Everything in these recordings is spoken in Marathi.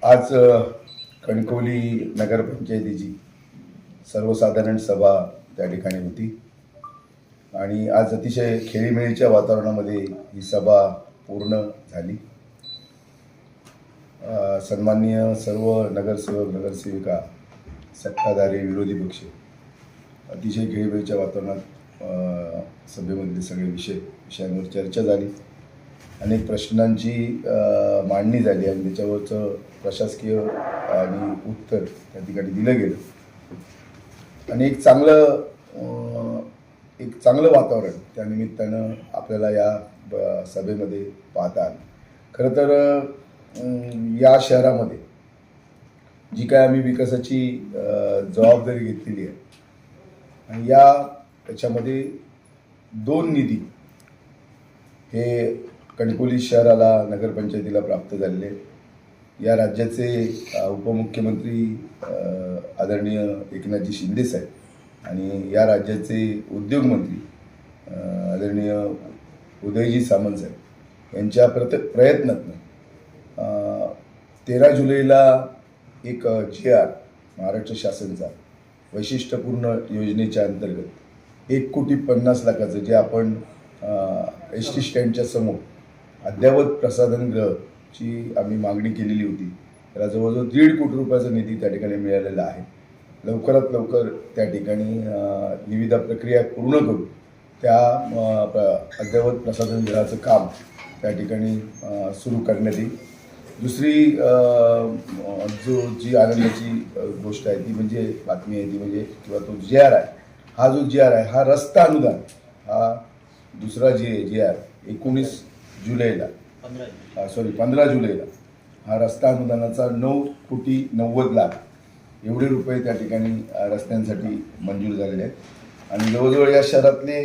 आज कणकवली नगरपंचायतीची सर्वसाधारण सभा त्या ठिकाणी होती आणि आज अतिशय खेळीमेळीच्या वातावरणामध्ये ही सभा पूर्ण झाली। सन्माननीय सर्व नगरसेवक नगरसेविका, सत्ताधारी, विरोधी पक्ष अतिशय खेळीमेळीच्या वातावरणात सभेमधले सगळे विषयांवर चर्चा झाली। अनेक प्रश्नांची मांडणी झाली आणि त्याच्यावरचं प्रशासकीय आणि उत्तर त्या ठिकाणी दिलं गेलं आणि एक चांगलं वातावरण त्या निमित्तानं आपल्याला या सभेमध्ये पाहता आलं। खरं तर या शहरामध्ये जी काय आम्ही विकासाची जबाबदारी घेतलेली आहे आणि याच्यामध्ये 2 निधी हे कणकवली शहराला नगरपंचायतीला प्राप्त झालेले। या राज्याचे उपमुख्यमंत्री आदरणीय एकनाथजी शिंदे साहेब आणि या राज्याचे उद्योगमंत्री आदरणीय उदयजी सामंत साहेब यांच्या प्रयत्नातून 13 जुलैला एक GR महाराष्ट्र शासनाचा वैशिष्ट्यपूर्ण योजनेच्या अंतर्गत 1,50,00,000 जे आपण ST स्टँडच्या समोर अद्ययावत प्रसाधनगृहाची आम्ही मागणी केलेली होती। त्याला जवळजवळ 1.5 कोटी रुपयाचा निधी त्या ठिकाणी मिळालेला आहे। लवकरात लवकर त्या ठिकाणी निविदा प्रक्रिया पूर्ण करून त्या अद्ययावत प्रसाधनगृहाचं काम त्या ठिकाणी सुरू करण्यात येईल। दुसरी जी आनंदाची गोष्ट आहे ती म्हणजे बातमी आहे ती म्हणजे किंवा तो GR आहे, हा जो GR आहे हा रस्ता अनुदान हा दुसरा GR 15 जुलैला हा रस्ता अनुदानाचा 9,90,00,000 एवढे रुपये त्या ठिकाणी रस्त्यांसाठी मंजूर झालेले आहेत आणि जवळजवळ या शहरातले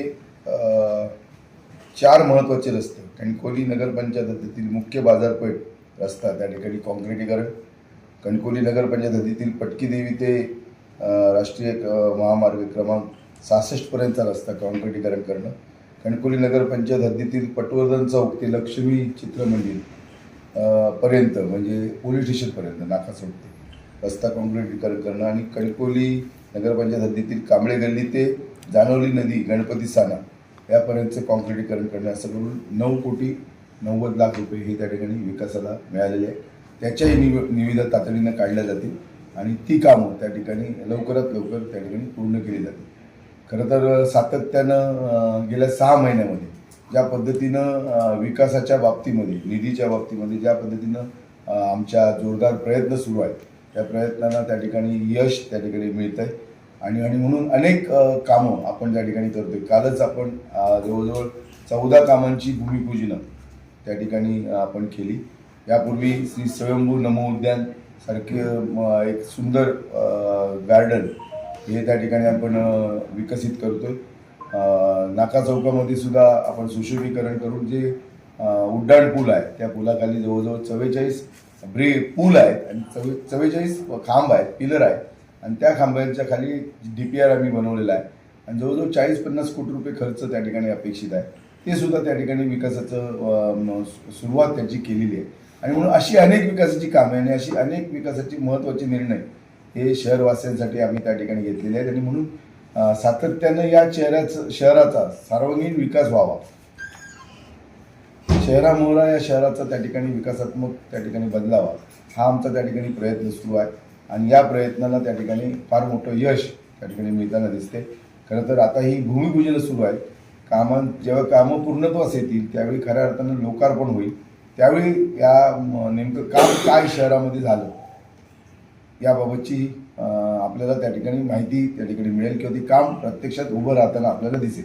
4 महत्त्वाचे रस्ते कणकवली नगरपंचायत हद्दीतील मुख्य बाजारपेठ रस्ता त्या ठिकाणी काँक्रिटीकरण, कणकवली नगरपंचायत हद्दीतील पटकी देवी ते राष्ट्रीय महामार्ग क्रमांक 66 पर्यंतचा रस्ता काँक्रिटीकरण करणं, कणकवली नगरपंचायत हद्दीतील पटवर्धन चौक ते लक्ष्मी चित्रमंदिर पर्यंत म्हणजे पोलीस स्टेशनपर्यंत नाका चौक ते रस्ता काँक्रिटीकरण करणं आणि कणकवली नगरपंचायत हद्दीतील कांबळे गल्ली ते जानवली नदी गणपती साना यापर्यंतचं काँक्रिटीकरण करणं असं करून 9,90,00,000 रुपये हे त्या ठिकाणी विकासाला मिळालेले आहे। त्याच्याही निविदा तातडीनं काढल्या जातील आणि ती कामं त्या ठिकाणी लवकरात लवकर त्या ठिकाणी पूर्ण केली जातील। खरं तर सातत्यानं गेल्या 6 महिन्यामध्ये ज्या पद्धतीनं विकासाच्या बाबतीमध्ये निधीच्या बाबतीमध्ये ज्या पद्धतीनं आमच्या जोरदार प्रयत्न सुरू आहेत त्या प्रयत्नांना त्या ठिकाणी यश त्या ठिकाणी मिळतं आहे आणि म्हणून अनेक कामं आपण त्या ठिकाणी करतो आहे। कालच आपण जवळजवळ 14 कामांची भूमिपूजनं त्या ठिकाणी आपण केली। यापूर्वी श्री स्वयंभू नमो उद्यान सारखे एक सुंदर गार्डन हे त्या ठिकाणी आपण विकसित करतोय। नाका चौकामध्ये सुद्धा आपण सुशोभीकरण करून जे उड्डाण पूल आहे त्या पुलाखाली जवळजवळ 44 पूल आहेत आणि 44 खांब आहेत, पिलर आहेत आणि त्या खांबांच्या खाली DPR आम्ही बनवलेला आहे आणि जवळजवळ 40-50 कोटी रुपये खर्च त्या ठिकाणी अपेक्षित आहे। ते सुद्धा त्या ठिकाणी विकासाचं सुरुवात त्याची केलेली आहे आणि म्हणून अशी अनेक विकासाची कामे आणि अशी अनेक विकासाची महत्त्वाचे निर्णय हे शहरवासियांसाठी आम्ही त्या ठिकाणी घेतलेले आहेत आणि म्हणून सातत्यानं या शहराचा सर्वांगीण विकास व्हावा, शहरामोहरा या शहराचा त्या ठिकाणी विकासात्मक त्या ठिकाणी बदलावा हा आमचा त्या ठिकाणी प्रयत्न सुरू आहे आणि या प्रयत्नाला त्या ठिकाणी फार मोठं यश त्या ठिकाणी मिळताना दिसते। खरं तर आता ही भूमिपूजनं सुरू आहेत। जेव्हा कामं पूर्णत्वास येतील त्यावेळी खऱ्या अर्थानं लोकार्पण होईल, त्यावेळी या नेमकं काम काय शहरामध्ये झालं याबाबतची आपल्याला त्या ठिकाणी माहिती त्या ठिकाणी मिळेल किंवा ती काम प्रत्यक्षात उभं राहताना आपल्याला दिसेल।